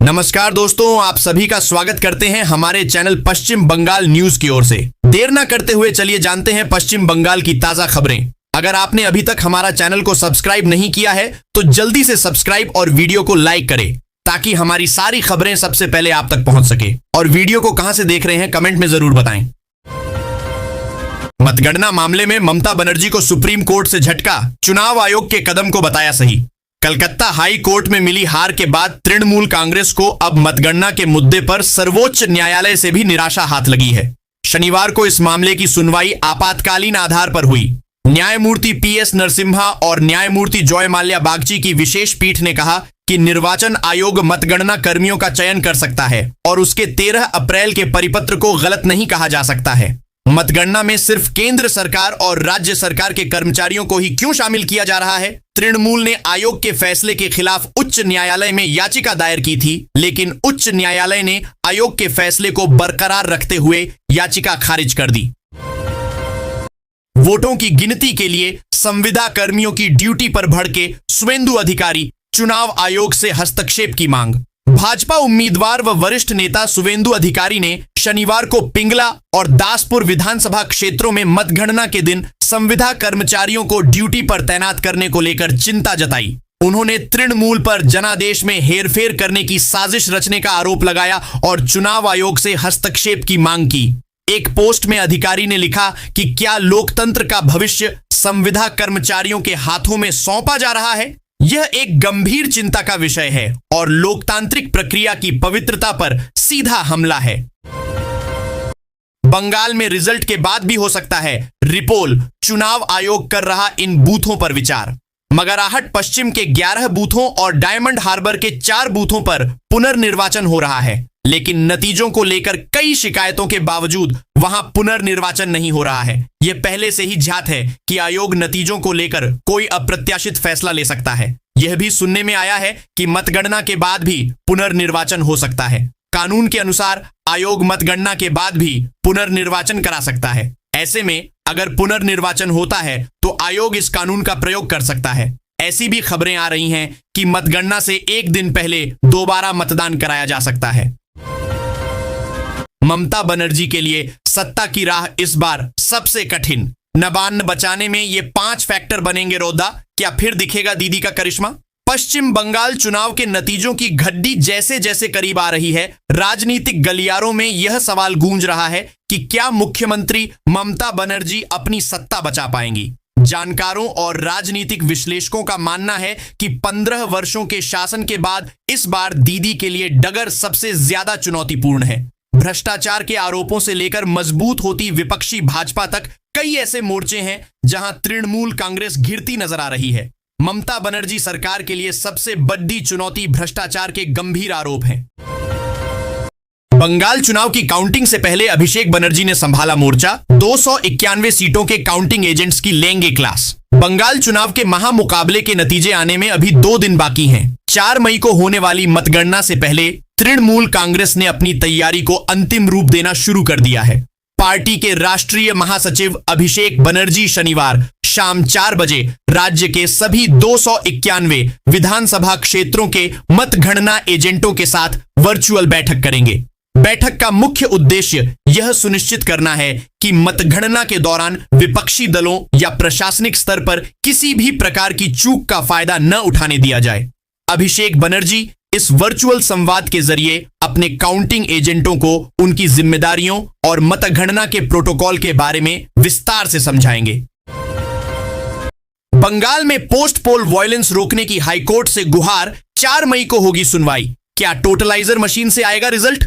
नमस्कार दोस्तों, आप सभी का स्वागत करते हैं हमारे चैनल पश्चिम बंगाल न्यूज की ओर से। देर ना करते हुए चलिए जानते हैं पश्चिम बंगाल की ताजा खबरें। अगर आपने अभी तक हमारा चैनल को सब्सक्राइब नहीं किया है तो जल्दी से सब्सक्राइब और वीडियो को लाइक करें ताकि हमारी सारी खबरें सबसे पहले आप तक पहुंच सके। और वीडियो को कहां से देख रहे हैं कमेंट में जरूर बताएं। मतगणना मामले में ममता बनर्जी को सुप्रीम कोर्ट से झटका, चुनाव आयोग के कदम को बताया सही। कलकत्ता हाई कोर्ट में मिली हार के बाद तृणमूल कांग्रेस को अब मतगणना के मुद्दे पर सर्वोच्च न्यायालय से भी निराशा हाथ लगी है। शनिवार को इस मामले की सुनवाई आपातकालीन आधार पर हुई। न्यायमूर्ति पीएस नरसिम्हा और न्यायमूर्ति जॉय माल्या बागची की विशेष पीठ ने कहा कि निर्वाचन आयोग मतगणना कर्मियों का चयन कर सकता है और उसके 13 अप्रैल के परिपत्र को गलत नहीं कहा जा सकता है। मतगणना में सिर्फ केंद्र सरकार और राज्य सरकार के कर्मचारियों को ही क्यों शामिल किया जा रहा है? तृणमूल ने आयोग के फैसले के खिलाफ उच्च न्यायालय में याचिका दायर की थी, लेकिन उच्च न्यायालय ने आयोग के फैसले को बरकरार रखते हुए याचिका खारिज कर दी। वोटों की गिनती के लिए संविदा कर्मियों की ड्यूटी पर भड़के शुवेंदु अधिकारी, चुनाव आयोग से हस्तक्षेप की मांग। भाजपा उम्मीदवार व वरिष्ठ नेता शुवेंदु अधिकारी ने शनिवार को पिंगला और दासपुर विधानसभा क्षेत्रों में मतगणना के दिन संविदा कर्मचारियों को ड्यूटी पर तैनात करने को लेकर चिंता जताई। उन्होंने तृणमूल पर जनादेश में हेरफेर करने की साजिश रचने का आरोप लगाया और चुनाव आयोग से हस्तक्षेप की मांग की। एक पोस्ट में अधिकारी ने लिखा कि क्या लोकतंत्र का भविष्य संविदा कर्मचारियों के हाथों में सौंपा जा रहा है? यह एक गंभीर चिंता का विषय है और लोकतांत्रिक प्रक्रिया की पवित्रता पर सीधा हमला है। बंगाल में रिजल्ट के बाद भी हो सकता है रिपोल, चुनाव आयोग कर रहा इन बूथों पर विचार। मगराहट पश्चिम के 11 बूथों और डायमंड हार्बर के 4 बूथों पर पुनर्निर्वाचन हो रहा है, लेकिन नतीजों को लेकर कई शिकायतों के बावजूद वहां पुनर्निर्वाचन नहीं हो रहा है। यह पहले से ही ज्ञात है कि आयोग नतीजों को लेकर कोई अप्रत्याशित फैसला ले सकता है। यह भी सुनने में आया है कि मतगणना के बाद भी पुनर्निर्वाचन हो सकता है। कानून के अनुसार आयोग मतगणना के बाद भी पुनर्निर्वाचन करा सकता है। ऐसे में अगर पुनर्निर्वाचन होता है तो आयोग इस कानून का प्रयोग कर सकता है। ऐसी भी खबरें आ रही हैं कि मतगणना से एक दिन पहले दोबारा मतदान कराया जा सकता है। ममता बनर्जी के लिए सत्ता की राह इस बार सबसे कठिन। नबान्न बचाने में ये 5 फैक्टर बनेंगे रौदा। क्या फिर दिखेगा दीदी का करिश्मा? पश्चिम बंगाल चुनाव के नतीजों की घड्डी जैसे जैसे करीब आ रही है, राजनीतिक गलियारों में यह सवाल गूंज रहा है कि क्या मुख्यमंत्री ममता बनर्जी अपनी सत्ता बचा पाएंगी। जानकारों और राजनीतिक विश्लेषकों का मानना है कि 15 वर्षों के शासन के बाद इस बार दीदी के लिए डगर सबसे ज्यादा चुनौतीपूर्ण है। भ्रष्टाचार के आरोपों से लेकर मजबूत होती विपक्षी भाजपा तक कई ऐसे मोर्चे हैं जहां तृणमूल कांग्रेस घिरती नजर आ रही है। ममता बनर्जी सरकार के लिए सबसे बड़ी चुनौती भ्रष्टाचार के गंभीर आरोप हैं। बंगाल चुनाव की काउंटिंग से पहले अभिषेक बनर्जी ने संभाला मोर्चा। 291 सीटों के काउंटिंग एजेंट्स की लेंगे क्लास। बंगाल चुनाव के महामुकाबले के नतीजे आने में अभी 2 दिन बाकी हैं। 4 मई को होने वाली मतगणना से पहले तृणमूल कांग्रेस ने अपनी तैयारी को अंतिम रूप देना शुरू कर दिया है। पार्टी के राष्ट्रीय महासचिव अभिषेक बनर्जी शनिवार शाम 4 बजे राज्य के सभी 291 विधानसभा क्षेत्रों के मतगणना एजेंटों के साथ वर्चुअल बैठक करेंगे। बैठक का मुख्य उद्देश्य यह सुनिश्चित करना है कि मतगणना के दौरान विपक्षी दलों या प्रशासनिक स्तर पर किसी भी प्रकार की चूक का फायदा न उठाने दिया जाए। अभिषेक बनर्जी इस वर्चुअल संवाद के जरिए अपने काउंटिंग एजेंटों को उनकी जिम्मेदारियों और मतगणना के प्रोटोकॉल के बारे में विस्तार से समझाएंगे। बंगाल में पोस्ट पोल वायलेंस रोकने की हाईकोर्ट से गुहार, 4 मई को होगी सुनवाई। क्या टोटलाइजर मशीन से आएगा रिजल्ट?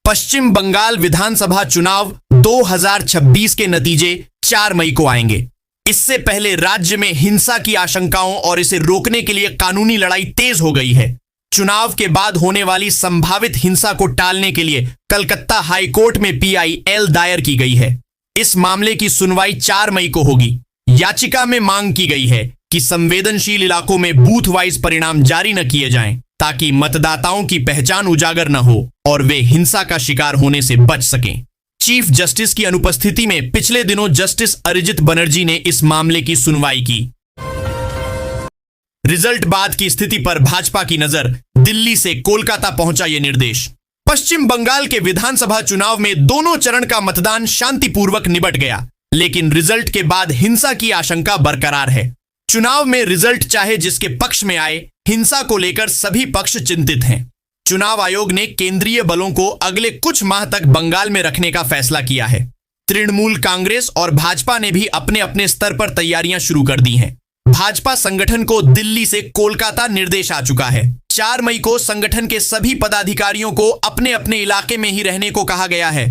पश्चिम बंगाल विधानसभा चुनाव 2026 के नतीजे 4 मई को आएंगे। इससे पहले राज्य में हिंसा की आशंकाओं और इसे रोकने के लिए कानूनी लड़ाई तेज हो गई है। चुनाव के बाद होने वाली संभावित हिंसा को टालने के लिए कलकत्ता हाई कोर्ट में PIL दायर की गई है। इस मामले की सुनवाई 4 मई को होगी। याचिका में मांग की गई है कि संवेदनशील इलाकों में बूथ वाइज परिणाम जारी न किए जाएं, ताकि मतदाताओं की पहचान उजागर न हो और वे हिंसा का शिकार होने से बच सकें। चीफ जस्टिस की अनुपस्थिति में पिछले दिनों जस्टिस अरिजित बनर्जी ने इस मामले की सुनवाई की। रिजल्ट बाद की स्थिति पर भाजपा की नजर, दिल्ली से कोलकाता पहुंचा ये निर्देश। पश्चिम बंगाल के विधानसभा चुनाव में दोनों चरण का मतदान शांतिपूर्वक निपट गया, लेकिन रिजल्ट के बाद हिंसा की आशंका बरकरार है। चुनाव में रिजल्ट चाहे जिसके पक्ष में आए, हिंसा को लेकर सभी पक्ष चिंतित हैं। चुनाव आयोग ने केंद्रीय बलों को अगले कुछ माह तक बंगाल में रखने का फैसला किया है। तृणमूल कांग्रेस और भाजपा ने भी अपने अपने स्तर पर तैयारियां शुरू कर दी हैं। भाजपा संगठन को दिल्ली से कोलकाता निर्देश आ चुका है। 4 मई को संगठन के सभी पदाधिकारियों को अपने अपने इलाके में ही रहने को कहा गया है।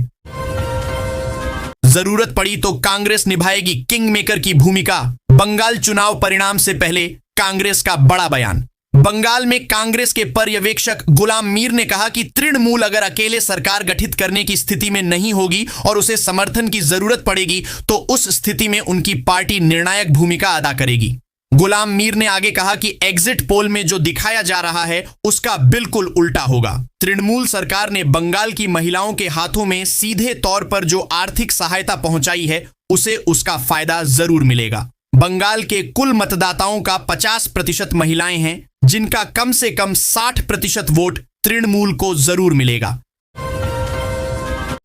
जरूरत पड़ी तो कांग्रेस निभाएगी किंग मेकर की भूमिका, बंगाल चुनाव परिणाम से पहले कांग्रेस का बड़ा बयान। बंगाल में कांग्रेस के पर्यवेक्षक गुलाम मीर ने कहा कि तृणमूल अगर अकेले सरकार गठित करने की स्थिति में नहीं होगी और उसे समर्थन की जरूरत पड़ेगी तो उस स्थिति में उनकी पार्टी निर्णायक भूमिका अदा करेगी। गुलाम मीर ने आगे कहा कि एग्जिट पोल में जो दिखाया जा रहा है उसका बिल्कुल उल्टा होगा। तृणमूल सरकार ने बंगाल की महिलाओं के हाथों में सीधे तौर पर जो आर्थिक सहायता पहुंचाई है उसे उसका फायदा जरूर मिलेगा। बंगाल के कुल मतदाताओं का 50% महिलाएं हैं, जिनका कम से कम 60% वोट तृणमूल को जरूर मिलेगा।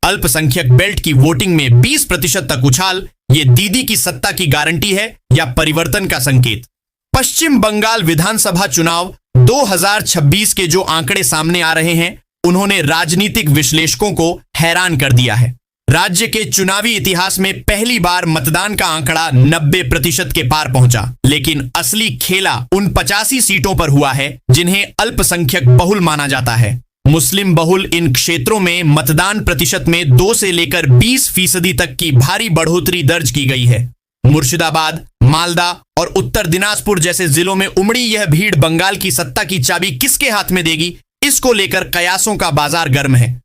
अल्पसंख्यक बेल्ट की वोटिंग में 20% तक उछाल, ये दीदी की सत्ता की गारंटी है या परिवर्तन का संकेत? पश्चिम बंगाल विधानसभा चुनाव 2026 के जो आंकड़े सामने आ रहे हैं, उन्होंने राजनीतिक विश्लेषकों को हैरान कर दिया है। राज्य के चुनावी इतिहास में पहली बार मतदान का आंकड़ा 90% के पार पहुंचा, लेकिन असली खेला उन 85 सीटों पर हुआ है जिन्हें अल्पसंख्यक बहुल माना जाता है। मुस्लिम बहुल इन क्षेत्रों में मतदान प्रतिशत में 2 से लेकर 20% तक की भारी बढ़ोतरी दर्ज की गई है। मुर्शिदाबाद, मालदा और उत्तर दिनाजपुर जैसे जिलों में उमड़ी यह भीड़ बंगाल की सत्ता की चाबी किसके हाथ में देगी, इसको लेकर कयासों का बाजार गर्म है।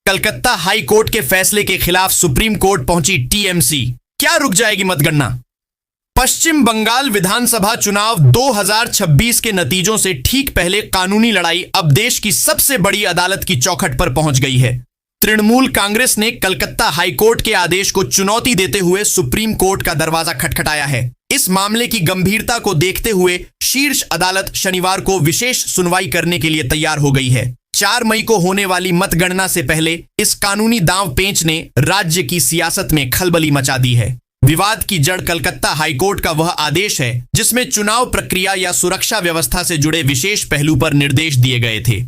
कलकत्ता हाई कोर्ट के फैसले के खिलाफ सुप्रीम कोर्ट पहुंची टीएमसी, क्या रुक जाएगी मतगणना? पश्चिम बंगाल विधानसभा चुनाव 2026 के नतीजों से ठीक पहले कानूनी लड़ाई अब देश की सबसे बड़ी अदालत की चौखट पर पहुंच गई है। तृणमूल कांग्रेस ने कलकत्ता हाई कोर्ट के आदेश को चुनौती देते हुए सुप्रीम कोर्ट का दरवाजा खटखटाया है। इस मामले की गंभीरता को देखते हुए शीर्ष अदालत शनिवार को विशेष सुनवाई करने के लिए तैयार हो गई है। 4 मई को होने वाली मतगणना से पहले इस कानूनी दांव पेंच ने राज्य की सियासत में खलबली मचा दी है। विवाद की जड़ कलकत्ता हाईकोर्ट का वह आदेश है जिसमें चुनाव प्रक्रिया या सुरक्षा व्यवस्था से जुड़े विशेष पहलू पर निर्देश दिए गए थे।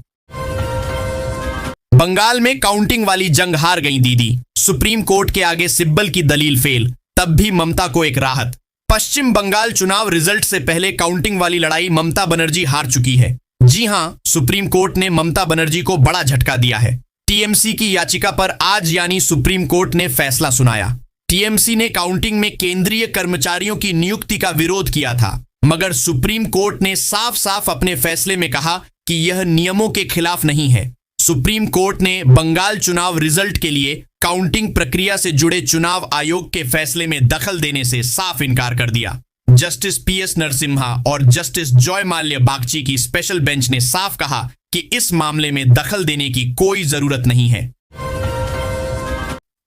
बंगाल में काउंटिंग वाली जंग हार गई दीदी, सुप्रीम कोर्ट के आगे सिब्बल की दलील फेल, तब भी ममता को एक राहत। पश्चिम बंगाल चुनाव रिजल्ट से पहले काउंटिंग वाली लड़ाई ममता बनर्जी हार चुकी है। जी हां, सुप्रीम कोर्ट ने ममता बनर्जी को बड़ा झटका दिया है। टीएमसी की याचिका पर आज यानी सुप्रीम कोर्ट ने फैसला सुनाया। टीएमसी ने काउंटिंग में केंद्रीय कर्मचारियों की नियुक्ति का विरोध किया था, मगर सुप्रीम कोर्ट ने साफ साफ अपने फैसले में कहा कि यह नियमों के खिलाफ नहीं है। सुप्रीम कोर्ट ने बंगाल चुनाव रिजल्ट के लिए काउंटिंग प्रक्रिया से जुड़े चुनाव आयोग के फैसले में दखल देने से साफ इनकार कर दिया। जस्टिस पीएस नरसिम्हा और जस्टिस जॉय माल्या बागची की स्पेशल बेंच ने साफ कहा कि इस मामले में दखल देने की कोई जरूरत नहीं है।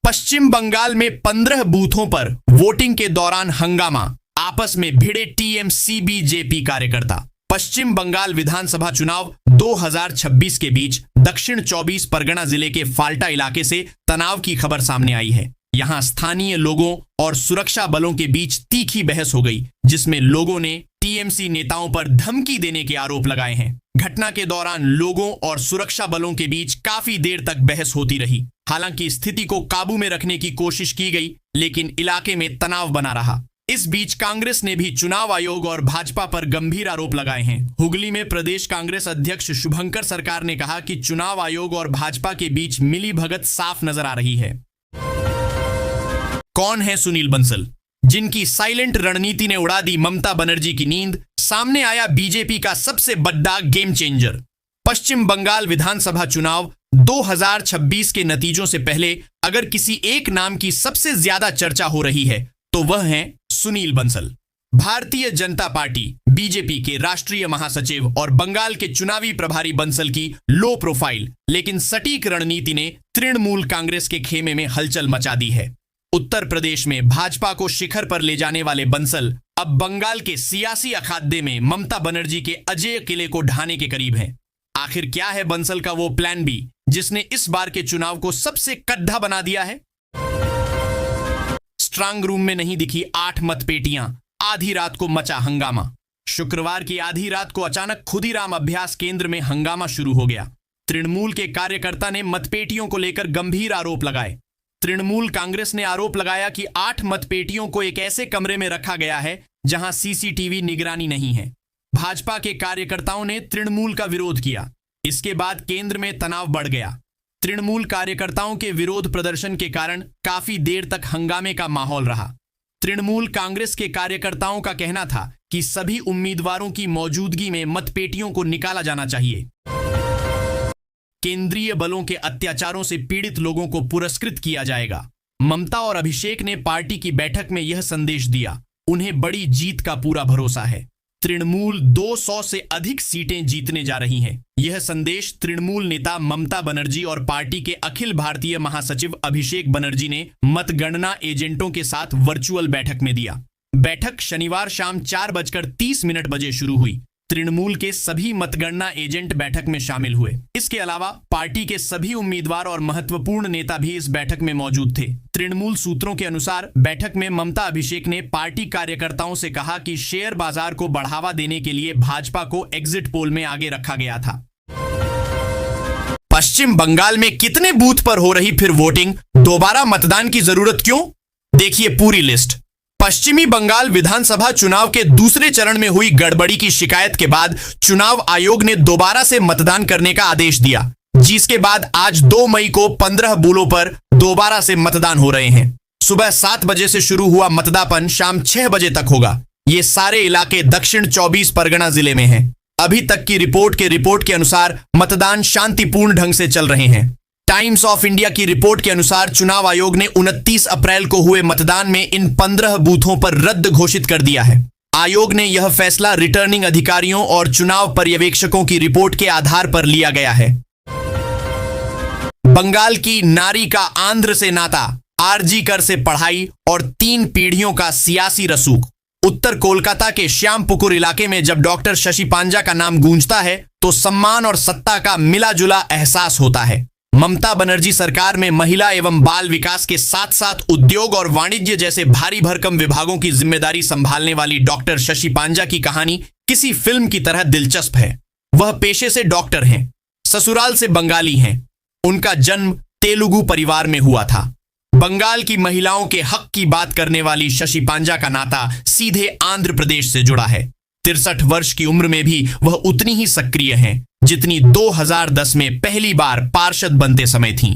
पश्चिम बंगाल में 15 बूथों पर वोटिंग के दौरान हंगामा, आपस में भिड़े टीएमसी बीजेपी कार्यकर्ता। पश्चिम बंगाल विधानसभा चुनाव 2026 के बीच दक्षिण 24 परगना जिले के फाल्टा इलाके से तनाव की खबर सामने आई है। यहां स्थानीय लोगों और सुरक्षा बलों के बीच तीखी बहस हो गई, जिसमें लोगों ने टीएमसी नेताओं पर धमकी देने के आरोप लगाए हैं। घटना के दौरान लोगों और सुरक्षा बलों के बीच काफी देर तक बहस होती रही। हालांकि स्थिति को काबू में रखने की कोशिश की गई, लेकिन इलाके में तनाव बना रहा। इस बीच कांग्रेस ने भी चुनाव आयोग और भाजपा पर गंभीर आरोप लगाए हैं। हुगली में प्रदेश कांग्रेस अध्यक्ष शुभंकर सरकार ने कहा कि चुनाव आयोग और भाजपा के बीच मिली भगत साफ नजर आ रही है। कौन है सुनील बंसल, जिनकी साइलेंट रणनीति ने उड़ा दी ममता बनर्जी की नींद? सामने आया बीजेपी का सबसे बड़ा गेम चेंजर। पश्चिम बंगाल विधानसभा चुनाव 2026 के नतीजों से पहले अगर किसी एक नाम की सबसे ज्यादा चर्चा हो रही है तो वह है सुनील बंसल। भारतीय जनता पार्टी बीजेपी के राष्ट्रीय महासचिव और बंगाल के चुनावी प्रभारी बंसल की लो प्रोफाइल लेकिन सटीक रणनीति ने तृणमूल कांग्रेस के खेमे में हलचल मचा दी है। उत्तर प्रदेश में भाजपा को शिखर पर ले जाने वाले बंसल अब बंगाल के सियासी अखाड़े में ममता बनर्जी के अजेय किले को ढाने के करीब है। आखिर क्या है बंसल का वो प्लान बी जिसने इस बार के चुनाव को सबसे कड्ढा बना दिया है? स्ट्रांग रूम में नहीं दिखी 8 मतपेटियां, आधी रात को मचा हंगामा। शुक्रवार की आधी रात को अचानक खुदीराम अभ्यास केंद्र में हंगामा शुरू हो गया। तृणमूल के कार्यकर्ता ने मतपेटियों को लेकर गंभीर आरोप लगाए। तृणमूल कांग्रेस ने आरोप लगाया कि 8 मतपेटियों को एक ऐसे कमरे में रखा गया है जहां सीसीटीवी निगरानी नहीं है। भाजपा के कार्यकर्ताओं ने तृणमूल का विरोध किया। इसके बाद केंद्र में तनाव बढ़ गया। तृणमूल कार्यकर्ताओं के विरोध प्रदर्शन के कारण काफी देर तक हंगामे का माहौल रहा। तृणमूल कांग्रेस के कार्यकर्ताओं का कहना था कि सभी उम्मीदवारों की मौजूदगी में मतपेटियों को निकाला जाना चाहिए। केंद्रीय बलों के अत्याचारों से पीड़ित लोगों को पुरस्कृत किया जाएगा। ममता और अभिषेक ने पार्टी की बैठक में यह संदेश दिया। उन्हें बड़ी जीत का पूरा भरोसा है। तृणमूल 200 से अधिक सीटें जीतने जा रही हैं। यह संदेश तृणमूल नेता ममता बनर्जी और पार्टी के अखिल भारतीय महासचिव अभिषेक बनर्जी ने मतगणना एजेंटों के साथ वर्चुअल बैठक में दिया। बैठक शनिवार शाम 4:30 बजे शुरू हुई। तृणमूल के सभी मतगणना एजेंट बैठक में शामिल हुए। इसके अलावा पार्टी के सभी उम्मीदवार और महत्वपूर्ण नेता भी इस बैठक में मौजूद थे। तृणमूल सूत्रों के अनुसार बैठक में ममता अभिषेक ने पार्टी कार्यकर्ताओं से कहा कि शेयर बाजार को बढ़ावा देने के लिए भाजपा को एग्जिट पोल में आगे रखा गया था। पश्चिम बंगाल में कितने बूथ पर हो रही फिर वोटिंग? दोबारा मतदान की जरूरत क्यों? देखिए पूरी लिस्ट। पश्चिमी बंगाल विधानसभा चुनाव के दूसरे चरण में हुई गड़बड़ी की शिकायत के बाद चुनाव आयोग ने दोबारा से मतदान करने का आदेश दिया, जिसके बाद आज 2 मई को 15 बूथों पर दोबारा से मतदान हो रहे हैं। सुबह 7 बजे से शुरू हुआ मतदान शाम 6 बजे तक होगा। ये सारे इलाके दक्षिण 24 परगना जिले में हैं। अभी तक की रिपोर्ट के अनुसार मतदान शांतिपूर्ण ढंग से चल रहे हैं। टाइम्स ऑफ इंडिया की रिपोर्ट के अनुसार चुनाव आयोग ने 29 अप्रैल को हुए मतदान में इन 15 बूथों पर रद्द घोषित कर दिया है। आयोग ने यह फैसला रिटर्निंग अधिकारियों और चुनाव पर्यवेक्षकों की रिपोर्ट के आधार पर लिया गया है। बंगाल की नारी का आंध्र से नाता, आरजी कर से पढ़ाई और 3 पीढ़ियों का सियासी रसूख। उत्तर कोलकाता के श्यामपुकुर इलाके में जब डॉक्टर शशि पांजा का नाम गूंजता है तो सम्मान और सत्ता का मिला जुला एहसास होता है। ममता बनर्जी सरकार में महिला एवं बाल विकास के साथ साथ उद्योग और वाणिज्य जैसे भारी भरकम विभागों की जिम्मेदारी संभालने वाली डॉक्टर शशि पांजा की कहानी किसी फिल्म की तरह दिलचस्प है। वह पेशे से डॉक्टर हैं, ससुराल से बंगाली हैं। उनका जन्म तेलुगु परिवार में हुआ था। बंगाल की महिलाओं के हक की बात करने वाली शशि पांजा का नाता सीधे आंध्र प्रदेश से जुड़ा है। 63 वर्ष की उम्र में भी वह उतनी ही सक्रिय हैं जितनी 2010 में पहली बार पार्षद बनते समय थीं।